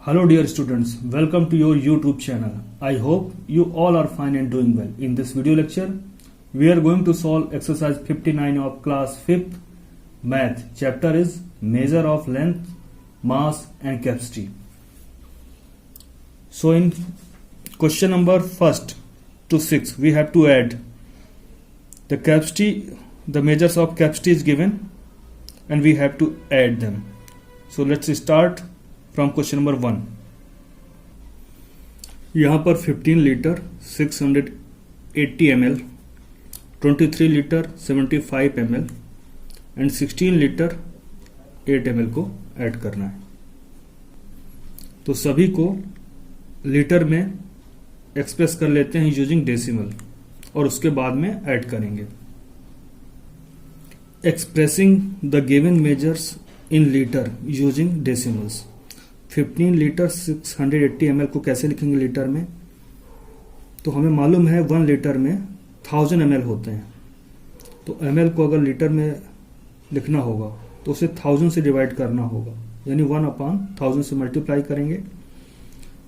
Hello dear students, welcome to your YouTube channel. I hope you all are fine and doing well. In this video lecture, we are going to solve exercise 59 of class 5th math. Chapter is measure of length, mass and capacity. So in question number 1st to 6, we have to add the capacity, the measures of capacity is given and we have to add them. So let's start from question number 1. यहाँ पर 15 litre 680 ml, 23 litre 75 ml and 16 litre 8 ml को add करना है. तो सभी को litre में express कर लेते हैं यूजिंग डेसिमल और उसके बाद में ऐड करेंगे. Expressing the given measures in litre using decimals. 15 litre 680 ml को कैसे लिखेंगे लीटर में? तो हमें मालूम है 1 लीटर में 1000 ml होते हैं. तो ml को अगर लीटर में लिखना होगा तो उसे 1000 से डिवाइड करना होगा, यानी 1/1000 से मल्टीप्लाई करेंगे.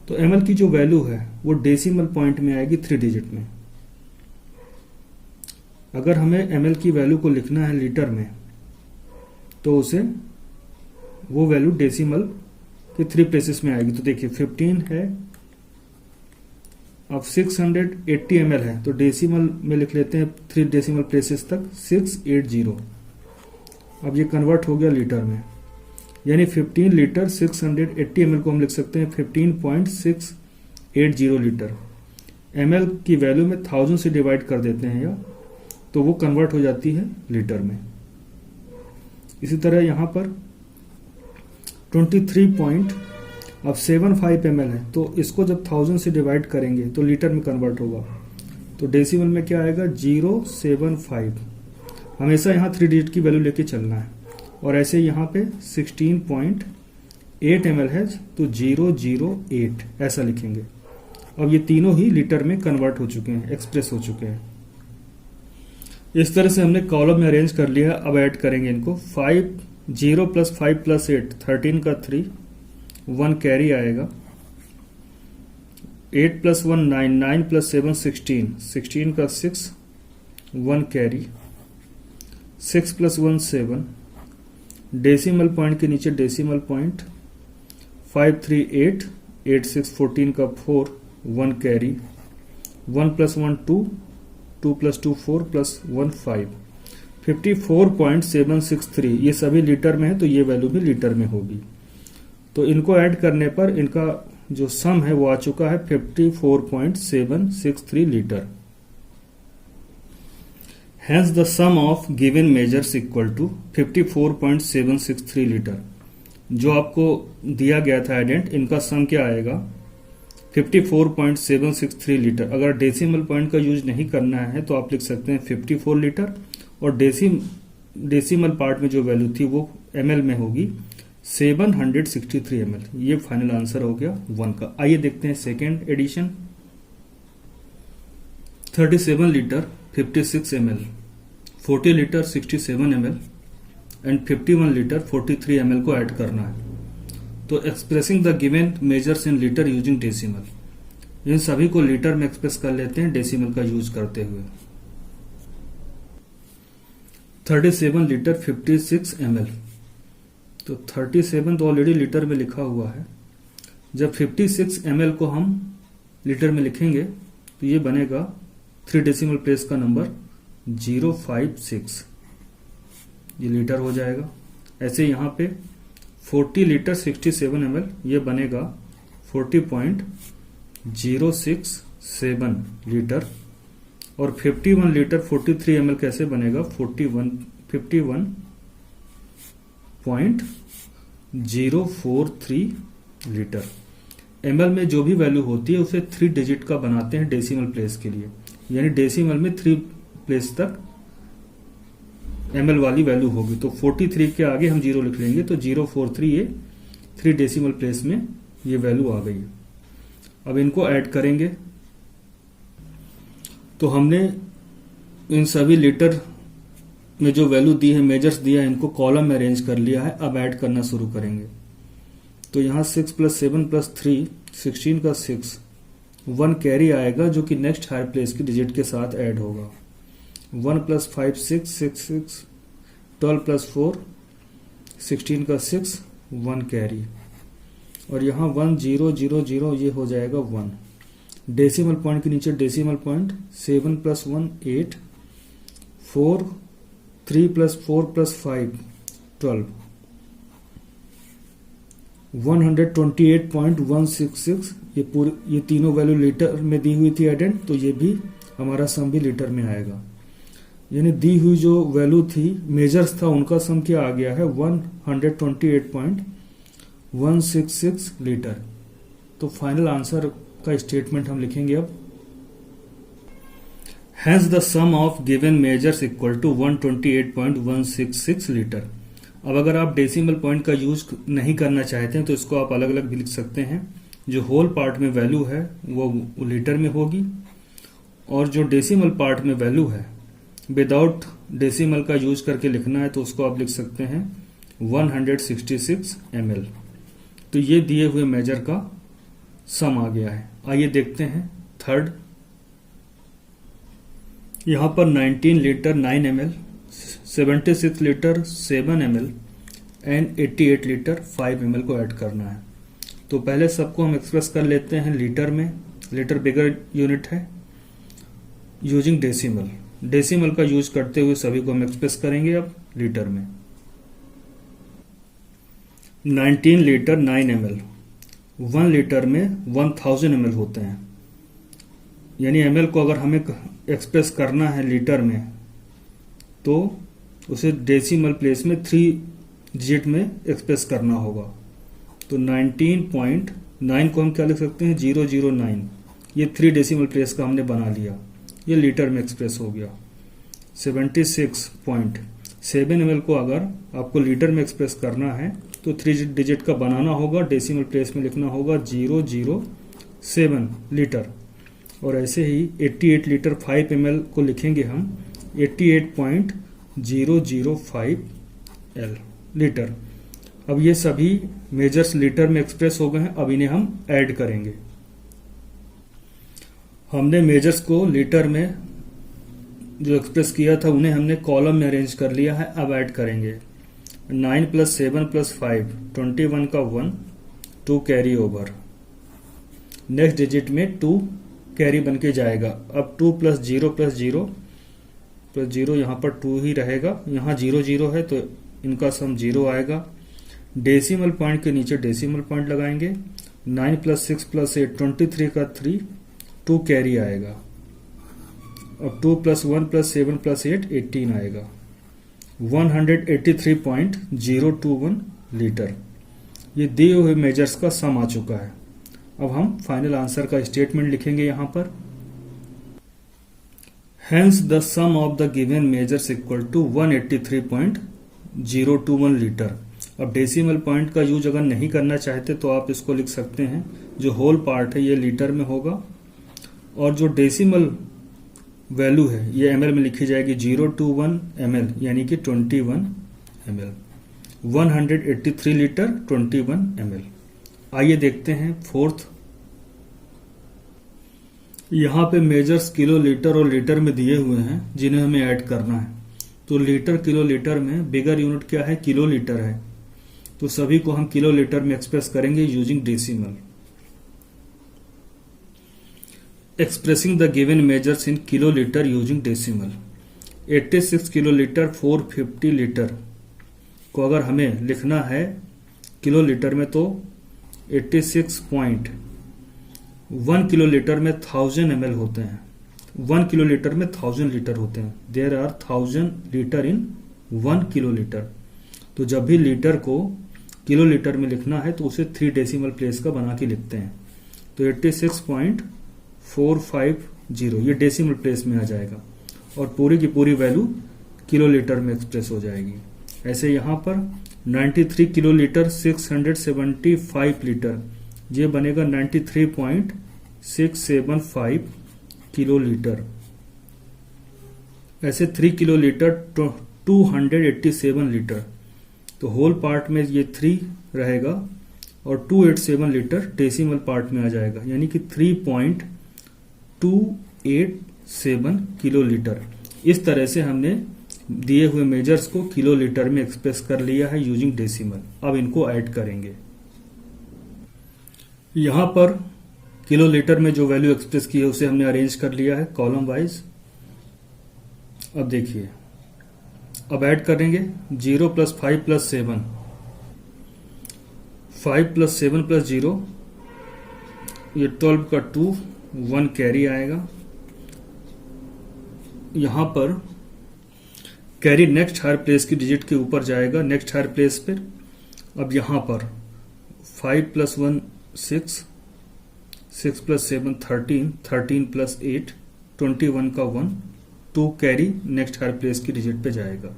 तो ml की जो वैल्यू है वो डेसिमल पॉइंट में आएगी 3 डिजिट में. अगर हमें ml की वैल्यू को लिखना है लीटर में तो उसे वो वैल्यू डेसिमल कि 3 प्लेसेस में आएगी. तो देखिए 15 है, अब 680 ml है तो डेसिमल में लिख लेते हैं 3 डेसिमल प्लेसेस तक 680. अब ये कन्वर्ट हो गया लीटर में, यानी 15 लीटर 680 ml को हम लिख सकते हैं 15.680 लीटर. ml की वैल्यू में 1000 से डिवाइड कर देते हैं या तो वो कन्वर्ट हो जाती है लीटर में. इसी तरह यहां पर 23.75 ml है तो इसको जब 1000 से डिवाइड करेंगे तो लीटर में कन्वर्ट होगा. तो डेसिमल में क्या आएगा 075. हमेशा यहाँ 3 डिजिट की वैल्यू लेके चलना है. और ऐसे यहाँ पे 16.8 ml है तो 008 ऐसा लिखेंगे. अब ये तीनों ही लीटर में कन्वर्ट हो चुके हैं, एक्सप्रेस हो चुके हैं. इस तरह से हमने कॉलम में अरेंज कर लिया. अब ऐड करेंगे इनको. 0 + 5 + 8 13 का 3, 1 कैरी आएगा. 8 + 1 9, 9 + 7 16, 16 का 6, 1 कैरी. 6 + 1 7, डेसिमल पॉइंट के नीचे डेसिमल पॉइंट. 5 3 8, 8 6 14 का 4, 1 कैरी. 1 + 1 2, 2 + 2 4 + 1 5. 54.763 ये सभी लीटर में है तो ये वैल्यू भी लीटर में होगी. तो इनको ऐड करने पर इनका जो सम है वो आ चुका है 54.763 litre. Hence the sum of given measures equal to 54.763 litre. जो आपको दिया गया था आइडेंट, इनका सम क्या आएगा 54.763 लीटर. अगर डेसिमल पॉइंट का यूज नहीं करना है तो आप लिख सकते हैं 54 लीटर और डेसिमल पार्ट में जो वैल्यू थी वो ml में होगी 763 ml. ये फाइनल आंसर हो गया 1 का. आइए देखते हैं second addition. 37 litre 56 ml, 40 litre 67 ml and 51 litre 43 ml को ऐड करना है. तो expressing the given measures in litre using decimal. इन सभी को लीटर में एक्सप्रेस कर लेते हैं डेसिमल का यूज करते हुए. 37 लीटर 56 ml. तो 37 तो ऑलरेडी लीटर में लिखा हुआ है. जब 56 ml को हम लीटर में लिखेंगे तो ये बनेगा 3 डेसिमल प्लेस का नंबर 056. ये लीटर हो जाएगा. ऐसे यहां पे 40 लीटर 67 ml ये बनेगा 40.067 लीटर. और 51 लीटर 43 ml कैसे बनेगा 51.043 लीटर. ml में जो भी वैल्यू होती है उसे 3 डिजिट का बनाते हैं डेसिमल प्लेस के लिए, यानी डेसिमल में 3 प्लेस तक ml वाली वैल्यू होगी. तो 43 के आगे हम 0 लिख लेंगे तो 043 ये 3 डेसिमल प्लेस में ये वैल्यू आ गई. अब इनको ऐड करेंगे. तो हमने इन सभी लीटर में जो वैल्यू दी है, मेजर्स दिया है, इनको कॉलम में अरेंज कर लिया है. अब ऐड करना शुरू करेंगे. तो यहाँ 6 + 7 + 3 16 का 6 1 कैरी आएगा जो कि नेक्स्ट हायर प्लेस की डिजिट के साथ ऐड होगा। 1 + 5 6 6 6 12 + 4 16 का 6 1 कैरी, और यहाँ 1 0 0 0 ये हो जाएगा 1। डेसिमल पॉइंट के नीचे डेसिमल पॉइंट 7 + 1 8 4 3 + 4 + 5 12 128.166। ये तीनों वैल्यू लीटर में दी हुई थी एडेंट, तो ये भी हमारा सम भी लीटर में आएगा। यानी दी हुई जो वैल्यू थी मेजर्स था उनका सम क्या आ गया है 128.166 लीटर। तो फाइनल आंसर का स्टेटमेंट हम लिखेंगे अब। Hence the sum of given measures equal to 128.166 litre. अब अगर आप डेसिमल पॉइंट का यूज नहीं करना चाहते हैं तो इसको आप अलग अलग भी लिख सकते हैं। जो होल पार्ट में वैल्यू है वो लीटर में होगी, और जो डेसिमल पार्ट में वैल्यू है विदाउट डेसिमल का यूज करके लिखना है तो उसको आप लिख सकते हैं 166 ml। तो ये दिए हुए मेजर का सम आ गया है। आइए देखते हैं थर्ड। यहां पर 19 litre 9 ml, 76 litre 7 ml and 88 litre 5 ml को ऐड करना है। तो पहले सबको हम एक्सप्रेस कर लेते हैं लीटर में। लीटर बिगर यूनिट है, यूजिंग डेसिमल। डेसिमल का यूज करते हुए सभी को हम एक्सप्रेस करेंगे अब लीटर में। 19 लीटर 9 ml, 1 लीटर में 1000 ml होते हैं। यानी ml को अगर हमें एक्सप्रेस करना है लीटर में तो उसे डेसिमल प्लेस में 3 डिजिट में एक्सप्रेस करना होगा। तो 19.9 को हम क्या लिख सकते हैं 009। ये 3 डेसिमल प्लेस का हमने बना लिया, ये लीटर में एक्सप्रेस हो गया। 76.7 ml को अगर आपको लीटर में एक्सप्रेस करना है तो 3 डिजिट का बनाना होगा, डेसिमल प्लेस में लिखना होगा 007 लीटर। और ऐसे ही 88 लीटर 5 ml को लिखेंगे हम 88.005 लीटर। अब ये सभी मेजर्स लीटर में एक्सप्रेस हो गए हैं, अब इन्हें हम ऐड करेंगे। हमने मेजर्स को लीटर में जो एक्सप्रेस किया था उन्हें हमने कॉलम में अरेंज कर लिया है। अब ऐड करेंगे 9 + 7 + 5 21 का 1 2 कैरी ओवर। नेक्स्ट डिजिट में 2 कैरी बन के जाएगा। अब 2 + 0 + 0 + 0 यहाँ पर 2 ही रहेगा, यहाँ 0 0 है तो इनका सम 0 आएगा। डेसिमल पॉइंट के नीचे डेसिमल पॉइंट लगाएंगे। 9 + 6 + 8 23 का 3 2 कैरी आएगा। अब 2 + 1 + 7 + 8 18 आएगा। 183.021 लीटर। ये दिए हुए मेजर्स का सम आ चुका है। अब हम फाइनल आंसर का स्टेटमेंट लिखेंगे यहां पर। Hence the sum of the given measures equal to 183.021 litre. अब डेसिमल पॉइंट का यूज अगर नहीं करना चाहते तो आप इसको लिख सकते हैं, जो होल पार्ट है ये लीटर में होगा और जो डेसिमल वैल्यू है ये ml में लिखी जाएगी 021 ml यानी कि 21 ml। 183 litre 21 ml। आइए देखते हैं फोर्थ। यहां पे मेजर्स किलो लीटर और लीटर में दिए हुए हैं जिन्हें हमें ऐड करना है। तो लीटर किलो लीटर में बिगर यूनिट क्या है किलो लीटर है, तो सभी को हम किलो लीटर में एक्सप्रेस करेंगे using decimal. Expressing the given measures in kilo litre using decimal. 86 kilo litre 450 litre को अगर हमें लिखना है किलो लीटर में तो 86.1 किलो लीटर में 1000 ml होते हैं। 1 किलो लीटर में 1000 लीटर होते हैं। There are 1000 litre in 1 kilo litre. तो जब भी लीटर को किलो लीटर में लिखना है तो उसे 3 डेसिमल प्लेस का बना के लिखते हैं। तो 86.450 ये डेसिमल प्लेस में आ जाएगा और पूरी की पूरी वैल्यू किलो लीटर में एक्सप्रेस हो जाएगी। ऐसे यहां पर 93 किलो लीटर 675 लीटर ये बनेगा 93.675 किलो लीटर। ऐसे 3 किलो लीटर 287 लीटर। तो होल पार्ट में ये 3 रहेगा और 287 लीटर डेसिमल पार्ट में आ जाएगा, यानी कि 3.287 किलो लीटर। इस तरह से हमने दिए हुए मेजर्स को किलो लीटर में एक्सप्रेस कर लिया है यूजिंग डेसिमल। अब इनको ऐड करेंगे। यहां पर किलो लीटर में जो वैल्यू एक्सप्रेस की है उसे हमने अरेंज कर लिया है कॉलम वाइज। अब देखिए, अब ऐड करेंगे 0 + 5 + 7, 5 + 7 + 0, ये 12 का 2, 1 कैरी आएगा। यहां पर कैरी नेक्स्ट हायर प्लेस की डिजिट के ऊपर जाएगा, नेक्स्ट हायर प्लेस पे। अब यहां पर 5 + 1 6, 6 + 7 13, 13 + 8 21 का 1, 2 कैरी नेक्स्ट हायर प्लेस की डिजिट पे जाएगा।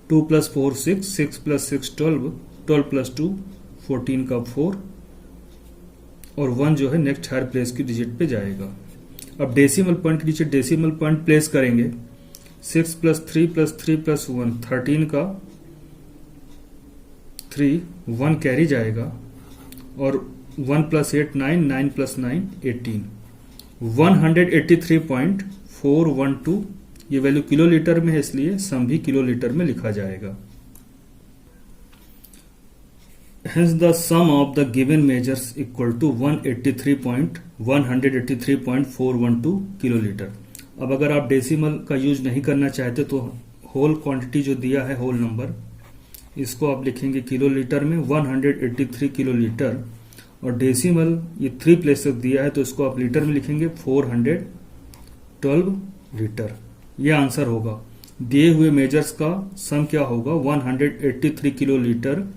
2 + 4 6, 6 + 6 12, 12 + 2 14 का 4, और 1 जो है नेक्स्ट हायर प्लेस की डिजिट पे जाएगा। अब डेसिमल पॉइंट के नीचे डेसिमल पॉइंट प्लेस करेंगे। 6 + 3 + 3 + 1 13 का 3, 1 कैरी जाएगा, और 1 + 8 9, 9 + 9 18, 183.412। ये वैल्यू किलो लीटर में है, इसलिए सम भी किलो लीटर में लिखा जाएगा। Hence the sum of the given measures equal to 183.412 kilolitre. अब अगर आप डेसिमल का यूज नहीं करना चाहते तो होल क्वांटिटी जो दिया है, होल नंबर, इसको आप लिखेंगे किलो लीटर में 183 किलोलीटर, और डेसिमल ये 3 प्लेस तक दिया है तो इसको आप लीटर में लिखेंगे 412 लीटर। यह आंसर होगा। दिए हुए मेजर्स का सम क्या होगा? 183 किलोलीटर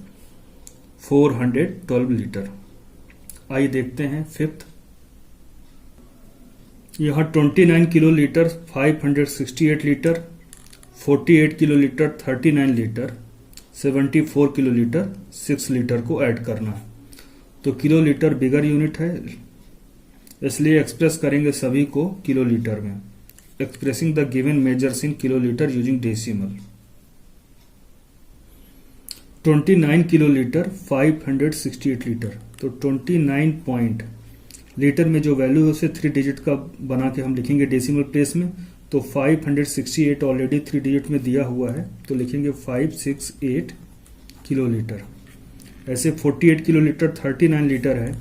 412 लीटर। आइए देखते हैं फिफ्थ। यहां 29 kilolitre 568 litre, 48 kilolitre 39 litre, 74 kilolitre 6 litre को ऐड करना है। तो किलोलीटर बिगर यूनिट है, इसलिए एक्सप्रेस करेंगे सभी को किलोलीटर में। Expressing the given measures in kilolitre using decimal. 29 kilolitre 568 litre, तो 29 पॉइंट लीटर में जो वैल्यू है उसे 3 डिजिट का बना के हम लिखेंगे डेसिमल प्लेस में। तो 568 ऑलरेडी 3 डिजिट में दिया हुआ है, तो लिखेंगे 568 किलोलीटर। ऐसे 48 किलोलीटर 39 लीटर है,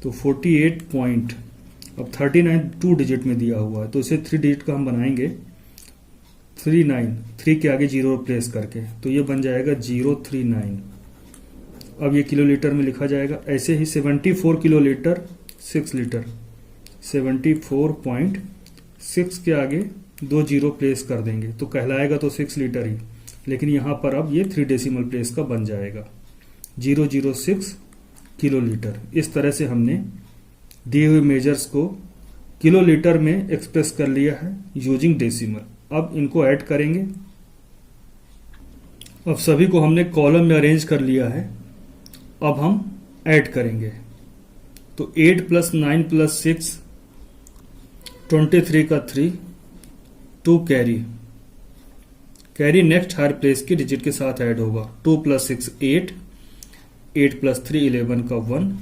तो 48 पॉइंट, अब 39 2 डिजिट में दिया हुआ है तो इसे 3 डिजिट का हम बनाएंगे 39, 3 के आगे 0 प्लेस करके, तो ये बन जाएगा 039। अब ये किलोलीटर में लिखा जाएगा। ऐसे ही 74 किलोलीटर 6 लीटर, 74.6 के आगे 2 0 प्लेस कर देंगे तो कहलाएगा तो 6 लीटर ही, लेकिन यहां पर अब ये 3 डेसिमल प्लेस का बन जाएगा 006 किलोलीटर। इस तरह से हमने दिए हुए मेजर्स को किलोलीटर में एक्सप्रेस कर लिया है यूजिंग डेसिमल। अब इनको ऐड करेंगे। अब सभी को हमने कॉलम में अरेंज कर लिया है, अब हम ऐड करेंगे। तो 8 + 9 + 6 23 का 3, 2 carry, carry next higher place की डिजिट के साथ ऐड होगा। 2 + 6 8, 8 + 3 11 का 1,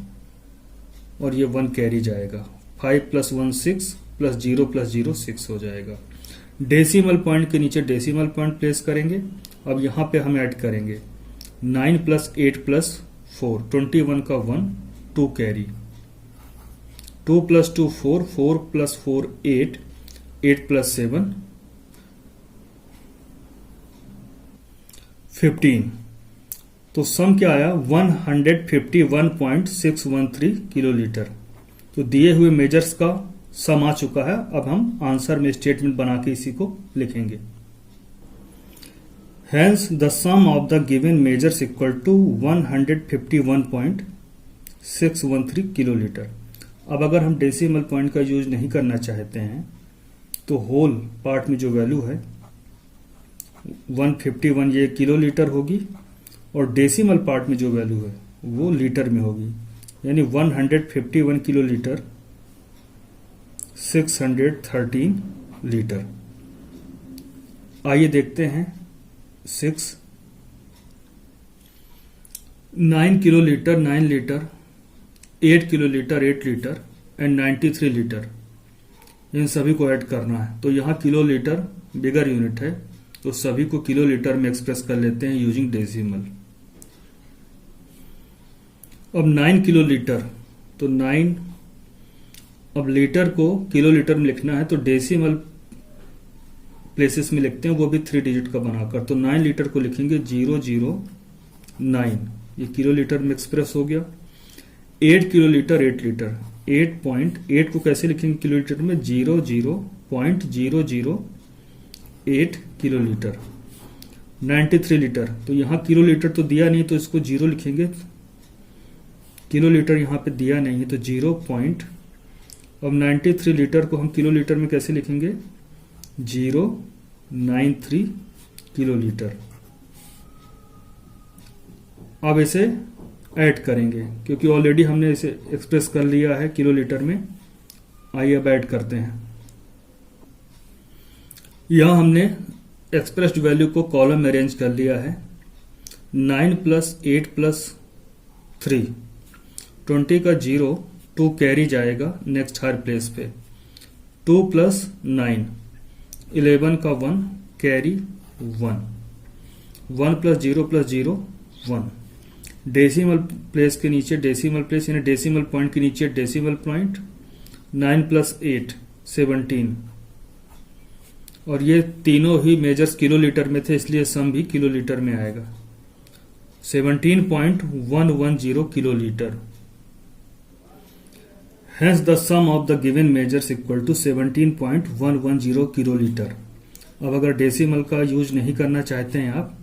और ये 1 कैरी जाएगा। 5 + 1 6 + 0 + 0 6 हो जाएगा। डेसिमल पॉइंट के नीचे डेसिमल पॉइंट प्लेस करेंगे। अब यहां पे हम ऐड करेंगे 9 + 8 + 4 21 का 1, 2 कैरी, 2 + 2 4, 4 + 4 8, 8 + 7 15। तो सम क्या आया? 151.613 किलोलीटर। तो दिए हुए मेजर्स का सम आ चुका है। अब हम आंसर में स्टेटमेंट बना के इसी को लिखेंगे। Hence the sum of the given measures equal to 151.613 kilolitre. अब अगर हम डेसिमल पॉइंट का यूज नहीं करना चाहते हैं तो होल पार्ट में जो वैल्यू है 151 ये किलोलीटर होगी, और डेसिमल पार्ट में जो वैल्यू है वो लीटर में होगी, यानी 151 किलोलीटर 613 लीटर। आइए देखते हैं 6। 9 किलो लीटर 9 लीटर, 8 किलो लीटर 8 लीटर एंड 93 लीटर, इन सभी को ऐड करना है। तो यहाँ किलो लीटर बिगर यूनिट है, तो सभी को किलो लीटर में एक्सप्रेस कर लेते हैं यूजिंग डेसिमल। अब 9 किलो लीटर, तो 9, अब लीटर को किलो लीटर में लिखना है तो डेसिमल प्लेसेस में लिखते हैं, वो भी 3 डिजिट का बनाकर। तो 9 लीटर को लिखेंगे 009, ये किलो लीटर में एक्सप्रेस हो गया। 8 किलो लीटर 8 लीटर, 8 को कैसे लिखेंगे किलो लीटर में? 00.008 किलो लीटर। 93 लीटर, तो यहां किलो लीटर तो दिया नहीं तो इसको 0 लिखेंगे, किलो लीटर यहां पे दिया नहीं है तो 0 पॉइंट। अब 93 लीटर को हम किलो लीटर में कैसे लिखेंगे? 093 किलो लीटर। अब इसे ऐड करेंगे क्योंकि ऑलरेडी हमने इसे एक्सप्रेस कर लिया है किलो लीटर में। आइए अब ऐड करते हैं। यहां हमने एक्सप्रेस्ड वैल्यू को कॉलम में अरेंज कर लिया है। 9 + 8 + 3, 20 का 0, 2 कैरी जाएगा नेक्स्ट हर प्लेस पे। 2 + 9, 11 का 1 कैरी 1, 1 + 0 + 0 1। डेसिमल प्लेस के नीचे डेसिमल प्लेस यानी डेसिमल पॉइंट के नीचे डेसिमल पॉइंट। 9 + 8 17, और ये तीनों ही मेजर्स किलो लीटर में थे इसलिए सम भी किलो लीटर में आएगा। 17.110 kilo litre. Hence the sum of the given measures equal to 17.110 kilo litre. अब अगर डेसिमल का यूज नहीं करना चाहते हैं आप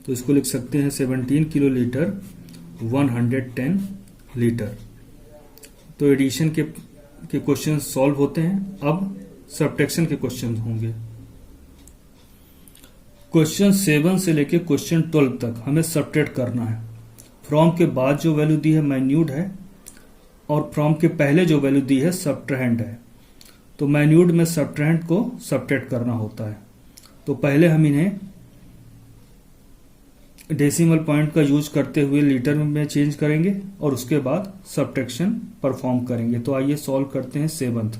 तो इसको लिख सकते हैं 17 किलो लीटर 110 लीटर। तो एडिशन के क्वेश्चन सॉल्व होते हैं। अब सब्ट्रैक्शन के क्वेश्चन होंगे। क्वेश्चन 7 से लेके क्वेश्चन 12 तक हमें सब्ट्रैक्ट करना है। फ्रॉम के बाद जो वैल्यू दी है माइन्यूट है और फ्रॉम के पहले जो वैल्यू दी है सब्ट्रैंड है। तो माइन्यूट में सब्ट्रैंड को सब्ट्रैक्ट करना होता है। तो पहले हम इन्हें डेसिमल पॉइंट का यूज करते हुए लीटर में चेंज करेंगे और उसके बाद सब्ट्रैक्शन परफॉर्म करेंगे। तो आइए सॉल्व करते हैं 7th।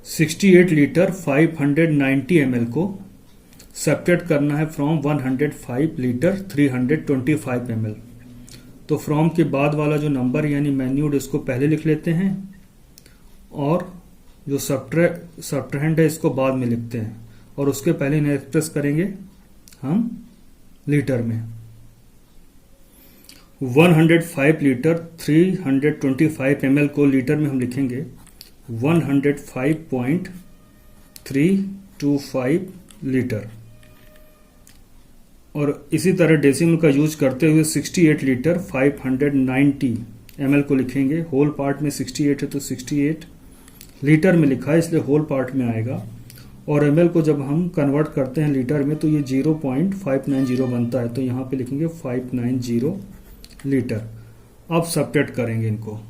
68 लीटर 590 ml को सब्ट्रैक्ट करना है फ्रॉम 105 लीटर 325 ml। तो फ्रॉम के बाद वाला जो नंबर यानी मैन्यूड इसको पहले लिख लेते हैं और जो सब्ट्रैंड है इसको बाद में लिखते हैं और उसके पहले इन्हें एक्सप्रेस करेंगे हम लीटर में। 105 लीटर 325 ml को लीटर में हम लिखेंगे 105.325 लीटर। और इसी तरह डेसिमल का यूज करते हुए 68 लीटर 590 ml को लिखेंगे। होल पार्ट में 68 है तो 68 लीटर में लिखा है इसलिए होल पार्ट में आएगा। और ml को जब हम कन्वर्ट करते हैं लीटर में तो ये 0.590 बनता है, तो यहाँ पे लिखेंगे 590 लीटर। अब सब्ट्रैक्ट करेंगे इनको।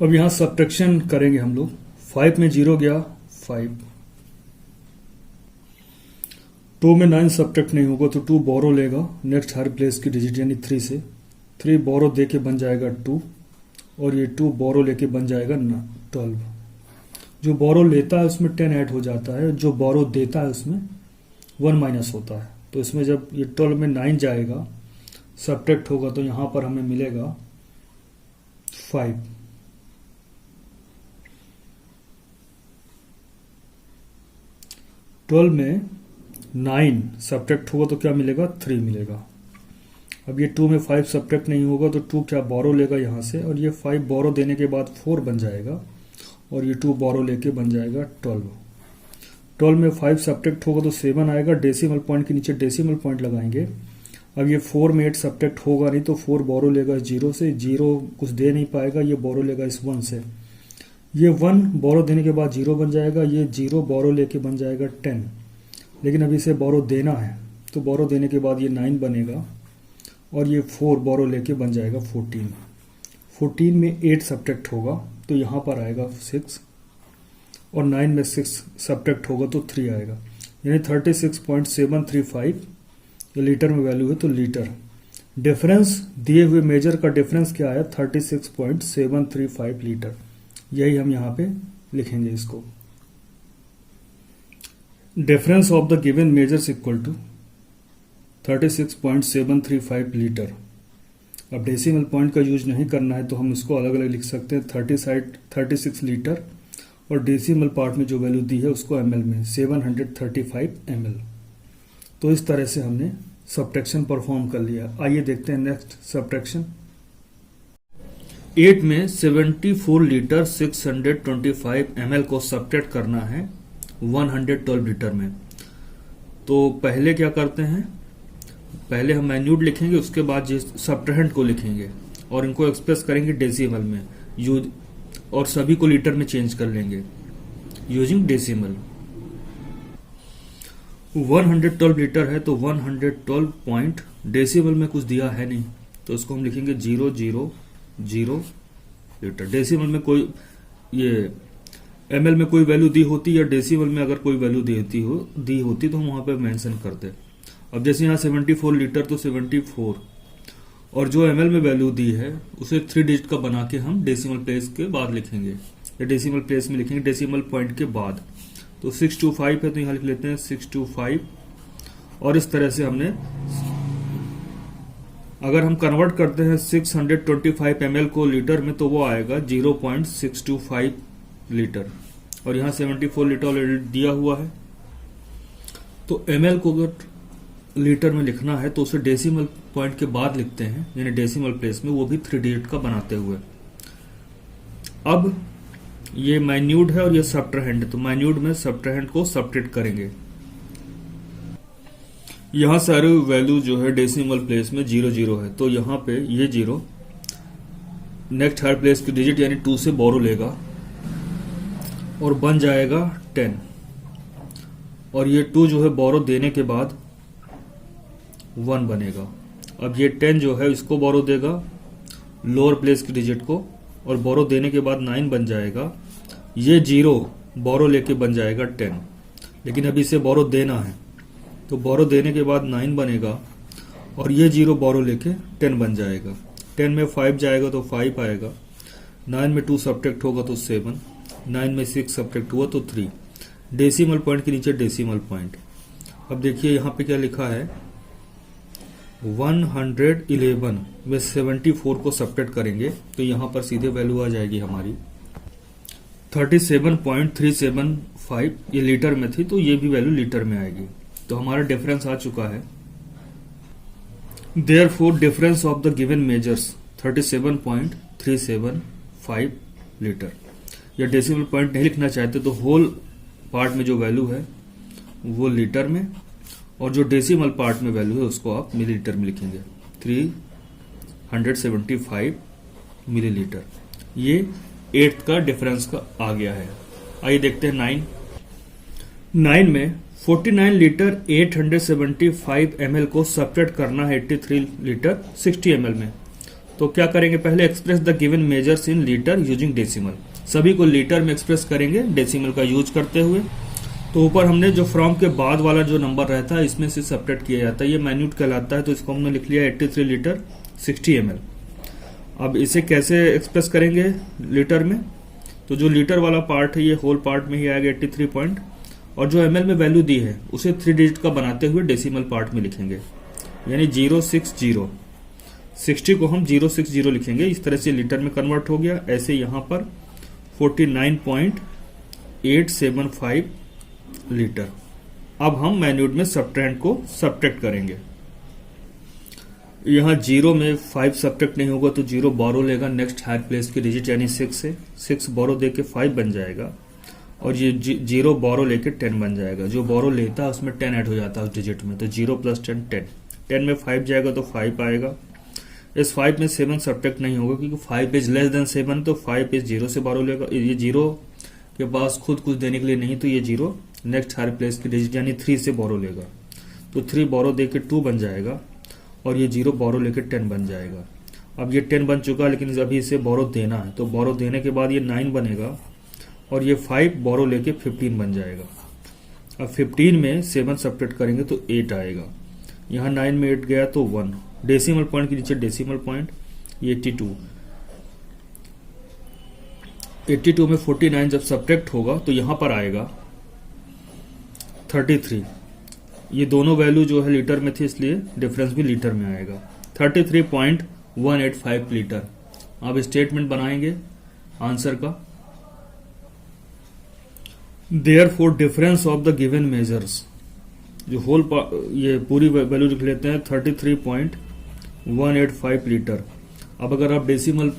अब यहाँ सब्ट्रैक्शन करेंगे हम लोग। 5 में 0 गया 5, 2 में 9 सब्ट्रैक्ट नहीं होगा तो 2 बोरो लेगा नेक्स्ट हर प्लेस की डिजिट यानी 3 से। 3 बोरो दे के बन जाएगा 2 और ये 2 बोरो लेके बन जाएगा 12। जो बोरो लेता है उसमें 10 ऐड हो जाता है, जो बोरो देता है उसमें 1 माइनस होता है। तो इसमें जब ये 12 में 9 जाएगा सब्ट्रैक्ट होगा तो यहां पर हमें मिलेगा 5। ट्वेल्व में 9 सब्ट्रैक्ट होगा तो क्या मिलेगा? 3 मिलेगा। अब ये 2 में 5 सब्ट्रैक्ट नहीं होगा तो 2 क्या बोरो लेगा यहाँ से और ये 5 बोरो देने के बाद 4 बन जाएगा और ये 2 बोरो लेके बन जाएगा 12। 12 में 5 सब्ट्रैक्ट होगा तो 7 आएगा। डेसिमल पॉइंट के नीचे डेसिमल पॉइंट लगाएंगे। अब ये 4 में 8 सब्ट्रैक्ट होगा नहीं तो 4 बोरो लेगा 0 से। 0 कुछ दे नहीं पाएगा, ये बोरो लेगा इस 1 से। ये 1 बोरो देने के बाद 0 बन जाएगा। ये 0 बोरो लेके बन जाएगा 10। लेकिन अभी इसे बोरो देना है तो बोरो देने के बाद ये 9 बनेगा और ये 4 बोरो लेके बन जाएगा 14। 14 में 8 सब्ट्रैक्ट होगा तो यहाँ पर आएगा 6 और 9 में 6 सब्ट्रैक्ट होगा तो 3 आएगा, यानी 36.735 ये लीटर में वैल्यू है तो लीटर। डिफरेंस दिए हुए मेजर का डिफरेंस क्या है 36.735 लीटर, यही हम यहां पे लिखेंगे इसको। Difference of the given measures equal to 36.735 litre. अब डेसिमल पॉइंट का यूज नहीं करना है तो हम इसको अलग अलग लिख सकते हैं, 36 लीटर और डेसिमल पार्ट में जो वैल्यू दी है उसको एमएल में 735 ml। तो इस तरह से हमने सब्ट्रैक्शन परफॉर्म कर लिया। आइए देखते हैं नेक्स्ट सब्ट्रैक्शन। 8 में 74 लीटर 625 ml को सब्ट्रैक्ट करना है 112 लीटर में। तो पहले क्या करते हैं, पहले हम मैन्यूड लिखेंगे, उसके बाद सब्ट्रैहेंड को लिखेंगे और इनको एक्सप्रेस करेंगे डेसिमल में यूज, और सभी को लीटर में चेंज कर लेंगे यूजिंग डेसिमल। 112 लीटर है तो 112 पॉइंट, डेसिमल में कुछ दिया है नहीं तो उसको हम लिखेंगे 000 लीटर। डेसिमल में कोई ये एमएल में कोई वैल्यू दी होती या डेसिमल में अगर कोई वैल्यू दी होती तो हम वहां पे मेंशन करते। अब जैसे यहाँ 74 लीटर तो 74, और जो एमएल में वैल्यू दी है उसे 3 डिजिट का बना के हम डेसिमल प्लेस के बाद लिखेंगे, या डेसिमल प्लेस में लिखेंगे डेसिमल पॉइंट के बाद। तो 625 है तो यहां लिख लेते हैं 625। और इस तरह से हमने, अगर हम कन्वर्ट करते हैं 625 ml को लीटर में तो वो आएगा 0.625 लीटर, और यहां 74 लीटर ऑलरेडी दिया हुआ है। तो ml को अगर लीटर में लिखना है तो उसे डेसिमल पॉइंट के बाद लिखते हैं, यानी डेसिमल प्लेस में, वो भी 3 डिजिट का बनाते हुए। अब ये माइन्यूट है और ये सब्ट्रैहेंड है, तो माइन्यूट में सब्ट्रैहेंड को सब्ट्रैक्ट करेंगे। यहां सारे वैल्यू जो है डेसिमल प्लेस में 00 है तो यहां पे ये 0 नेक्स्ट हर प्लेस की डिजिट यानी 2 से बोरो लेगा और बन जाएगा 10, और ये 2 जो है बोरो देने के बाद 1 बनेगा। अब ये 10 जो है इसको बोरो देगा लोअर प्लेस की डिजिट को, और बोरो देने के बाद 9 बन जाएगा। ये 0 बोरो लेके बन जाएगा 10, लेकिन अभी इसे बोरो देना है तो बोरो देने के बाद 9 बनेगा, और ये 0 बोरो लेके 10 बन जाएगा। 10 में 5 जाएगा तो 5 आएगा, 9 में 2 सब्ट्रैक्ट होगा तो 7, 9 में 6 सब्ट्रैक्ट हुआ तो 3। डेसिमल पॉइंट के नीचे डेसिमल पॉइंट। अब देखिए यहाँ पे क्या लिखा है, 111 में 74 को सब्ट्रैक्ट करेंगे तो यहां पर सीधे वैल्यू आ जाएगी हमारी 37.375। ये लीटर में थी तो ये भी वैल्यू लीटर में आएगी, तो हमारा डिफरेंस आ चुका है। Therefore difference of the given measures 37.375 litre. या डेसिमल पॉइंट नहीं लिखना चाहते तो होल पार्ट में जो वैल्यू है वो लीटर में, और जो डेसिमल पार्ट में वैल्यू है उसको आप मिलीलीटर में लिखेंगे 375 मिलीलीटर। ये 8th का डिफरेंस का आ गया है। आइए देखते हैं 9 में 49 लीटर 875 ml को सब्ट्रैक्ट करना है 83 लीटर 60 ml में। तो क्या करेंगे, पहले express the given measures in litre using decimal. सभी को लीटर में एक्सप्रेस करेंगे डेसिमल का यूज करते हुए। तो ऊपर हमने जो फ्रॉम के बाद वाला जो नंबर रहता है इसमें से सब्ट्रैक्ट किया जाता है, ये माइन्यूट कहलाता है, तो इसको हमने लिख लिया 83 लीटर 60 ml। अब इसे कैसे एक्सप्रेस करेंगे लीटर में, तो जो लीटर वाला पार्ट है ये होल पार्ट में ही आएगा 83 पॉइंट, और जो ml में वैल्यू दी है उसे 3 डिजिट का बनाते हुए डेसिमल पार्ट में लिखेंगे, यानी 060। 60 को हम 060 लिखेंगे। इस तरह से लीटर में कन्वर्ट हो गया। ऐसे यहां पर 49.875 लीटर। अब हम मैन्यूट में सब्ट्रैक्ट को सब्ट्रैक्ट करेंगे। यहां 0 में 5 सब्ट्रैक्ट नहीं होगा तो 0 बोरो लेगा नेक्स्ट हायर प्लेस की डिजिट यानी 6 से, 6 बोरो देके 5 बन जाएगा, और ये 0 बोरो लेके 10 बन जाएगा। जो बोरो लेता है उसमें 10 ऐड हो जाता है उस डिजिट में, तो 0 + 10 10। 10 में 5 जाएगा तो 5 आएगा। इस 5 में 7 सब्ट्रैक्ट नहीं होगा क्योंकि 5 इज लेस देन 7, तो 5 इज 0 से बोरो लेगा। ये 0 के पास खुद कुछ देने के लिए नहीं, तो ये 0 नेक्स्ट हायर प्लेस की डिजिट यानी 3 से बोरो लेगा, तो 3 बोरो देके 2 बन जाएगा, और ये 0 बोरो लेके 10 बन जाएगा। अब ये 10 बन चुका, लेकिन अभी इसे बोरो देना है, तो बोरो देने के बाद ये 9 बनेगा, और ये 5 बोरो लेके 15 बन जाएगा। अब 15 में 7 सब्ट्रैक्ट करेंगे तो 8 आएगा। यहाँ 9 में 8 गया तो 1, डेसिमल पॉइंट के नीचे डेसिमल पॉइंट, ये 82 में 49 जब सब्ट्रैक्ट होगा तो यहाँ पर आएगा 33। ये दोनों वैल्यू जो है लीटर में थी, इसलिए डिफरेंस भी लीटर में आएगा, 33.185 लीटर। अब स्टेटमेंट बनाएंगे आंसर का। Therefore difference of the given measures, जो ये पूरी वैल्यू लिख लेते हैं 33.185 लीटर। अब अगर आप डेसिमल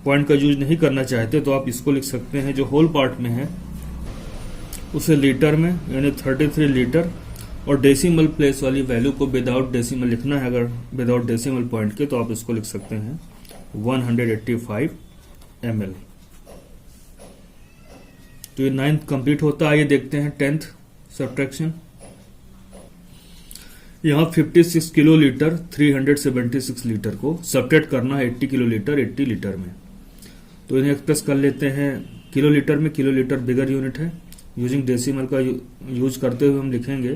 पॉइंट का यूज नहीं करना चाहते तो आप इसको लिख सकते हैं, जो होल पार्ट में है उसे लीटर में, यानी 33 लीटर, और डेसिमल प्लेस वाली वैल्यू को विदाउट डेसिमल लिखना है, अगर विदाउट डेसिमल पॉइंट के, तो आप इसको लिख सकते हैं 185 ml। तो ये 9th कंप्लीट होता है। आइए देखते हैं 10th सब्ट्रैक्शन। यहाँ 56 किलो लीटर 376 लीटर को सब्ट्रैक्ट करना है 80 किलो लीटर 80 लीटर में। तो इन्हें एक्सप्रेस कर लेते हैं किलो लीटर में। किलो लीटर बिगर यूनिट है, यूजिंग डेसिमल का यूज करते हुए हम लिखेंगे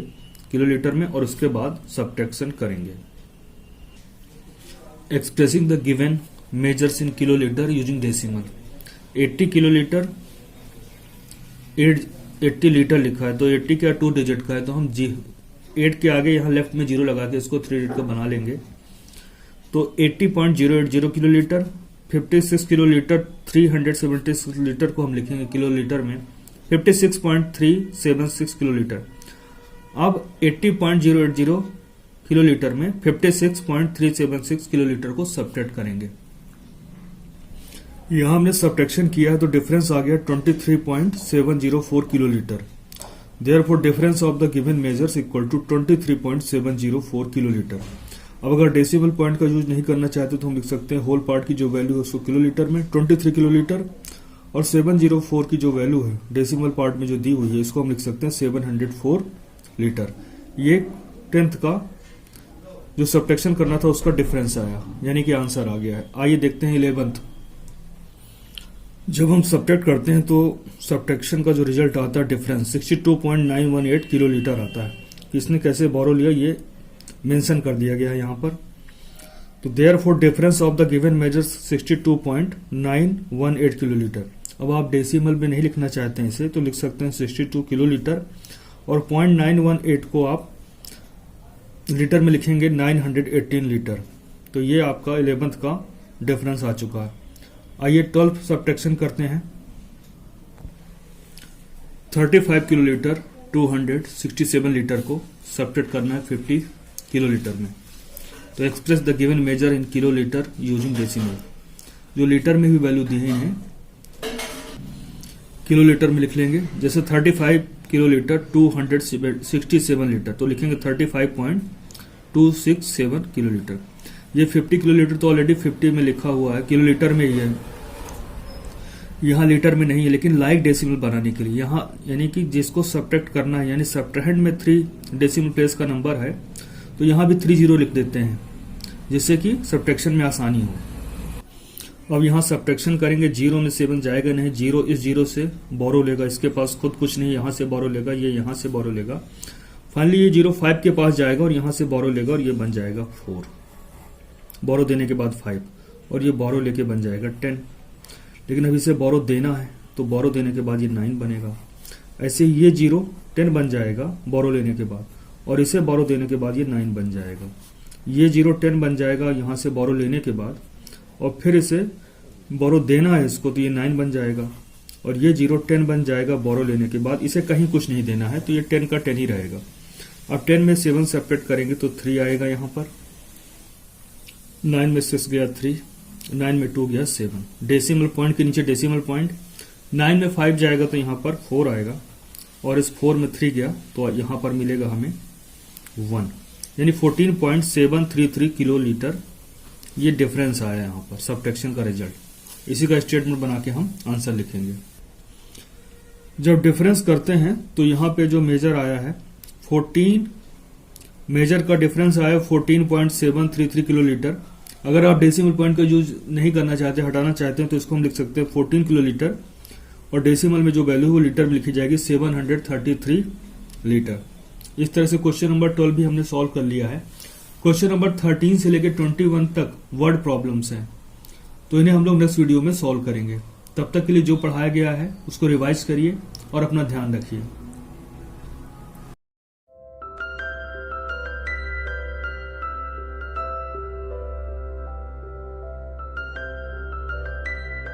किलो लीटर में, और उसके बाद सब्ट्रैक्शन करेंगे। Expressing the given measures in kilo litre using decimal. 80 kilo litre 80 litre लिखा है, तो 80 क्या 2 डिजिट का है, तो हम 8 के आगे यहाँ लेफ्ट में 0 लगा के इसको 3 डिजिट का बना लेंगे। तो 80.080 kilo litre, 56 kilo litre 376 litre को हम लिखेंगे किलो लीटर में 56.376 किलो लीटर। अब 80.080 किलो लीटर में 56.376 किलो लीटर को सब्ट्रैक्ट करेंगे। यहां हमने सब्ट्रैक्शन किया है तो डिफरेंस आ गया 23.704 kilo litre. Therefore difference of the given measures equal to 23.704 kilo litre. अब अगर डेसिमल पॉइंट का यूज नहीं करना चाहते तो हम लिख सकते हैं होल पार्ट की जो वैल्यू है उसको किलो लीटर में 23 किलो लीटर, और 704 की जो वैल्यू है डेसिमल पार्ट में जो दी हुई है इसको हम लिख सकते हैं 704 लीटर। ये 10th का जो सब्ट्रैक्शन करना था उसका डिफरेंस आया, यानी कि आंसर आ गया है। आइए देखते हैं 11th। जब हम सब्ट्रैक्ट करते हैं तो सब्ट्रैक्शन का जो रिजल्ट आता है डिफरेंस 62.918 किलो लीटर आता है। किसने कैसे बोरो लिया ये मेंशन कर दिया गया है यहाँ पर। तो therefore difference of the given measures 62.918 kilo litre. अब आप डेसिमल में नहीं लिखना चाहते हैं इसे तो लिख सकते हैं 62 किलो लीटर, और 0.918 को आप लीटर में लिखेंगे 918 लीटर। तो ये आपका 11th का डिफरेंस आ चुका है। आइए 12th सब्ट्रैक्शन करते हैं। 35 किलो लीटर 267 लीटर को सब्ट्रैक्ट करना है 50 किलो लीटर में। तो express the given measure in kilo litre using decimal. जो लीटर में भी वैल्यू दी है किलो लीटर में लिख लेंगे। जैसे 35 किलो लीटर 267 लीटर तो लिखेंगे 35.267 किलो लीटर। ये 50 किलो लीटर तो ऑलरेडी 50 में लिखा हुआ है, किलो लीटर में ही है, यहाँ लीटर में नहीं है। लेकिन लाइक डेसिमल बनाने के लिए यहाँ यानी कि जिसको सब्ट्रैक्ट करना है, यानी सब्ट्रैक्ट में 3 डेसिमल प्लेस का नंबर है तो यहाँ भी 30 लिख देते हैं जिससे कि सब्ट्रैक्शन में आसानी हो। अब यहाँ सब्ट्रैक्शन करेंगे, 0 में 7 जाएगा नहीं, 0 इस 0 से बोरो लेगा, इसके पास खुद कुछ नहीं, यहाँ से बोरो लेगा, ये यहाँ से बोरो लेगा। फाइनली ये 0 5 के पास जाएगा और यहाँ से बोरो लेगा और ये बन जाएगा 4, बोरो देने के बाद 5, और ये बोरो लेके बन जाएगा 10। लेकिन अब इसे बोरो देना है तो बोरो देने के बाद ये 9 बनेगा। ऐसे ये 0 10 बन जाएगा बोरो लेने के बाद, और इसे बोरो देने के बाद ये 9 बन जाएगा। ये 0 10 बन जाएगा यहाँ से बोरो लेने के बाद, और फिर इसे बोरो देना है इसको तो ये 9 बन जाएगा, और ये 0 10 बन जाएगा बोरो लेने के बाद। इसे कहीं कुछ नहीं देना है तो ये 10 का 10 ही रहेगा। अब 10 में 7 सेपरेट करेंगे तो 3 आएगा यहाँ पर, 9 में 6 गया 3, 9 में 2 गया 7। डेसिमल पॉइंट के नीचे डेसिमल पॉइंट, 9 में 5 जाएगा तो यहाँ पर 4 आएगा, और इस 4 में 3 गया तो यहाँ पर मिलेगा हमें 1, यानी 14.733 किलो लीटर ये डिफरेंस आया यहाँ पर सब्ट्रैक्शन का रिजल्ट। इसी का स्टेटमेंट बना के हम आंसर लिखेंगे। जब डिफरेंस करते हैं तो यहाँ पे जो मेजर आया है 14, मेजर का डिफरेंस आया 14.733 किलो लीटर। अगर आप डेसिमल पॉइंट का यूज नहीं करना चाहते, हटाना चाहते हैं, तो इसको हम लिख सकते हैं 14 किलो लीटर, और डेसिमल में जो वैल्यू है वो लीटर में लिखी जाएगी 733 लीटर। इस तरह से क्वेश्चन नंबर 12 भी हमने सॉल्व कर लिया है। क्वेश्चन नंबर 13 से लेकर 21 तक वर्ड प्रॉब्लम्स हैं, तो इन्हें हम लोग नेक्स्ट वीडियो में सॉल्व करेंगे। तब तक के लिए जो पढ़ाया गया है उसको रिवाइज करिए और अपना ध्यान रखिए।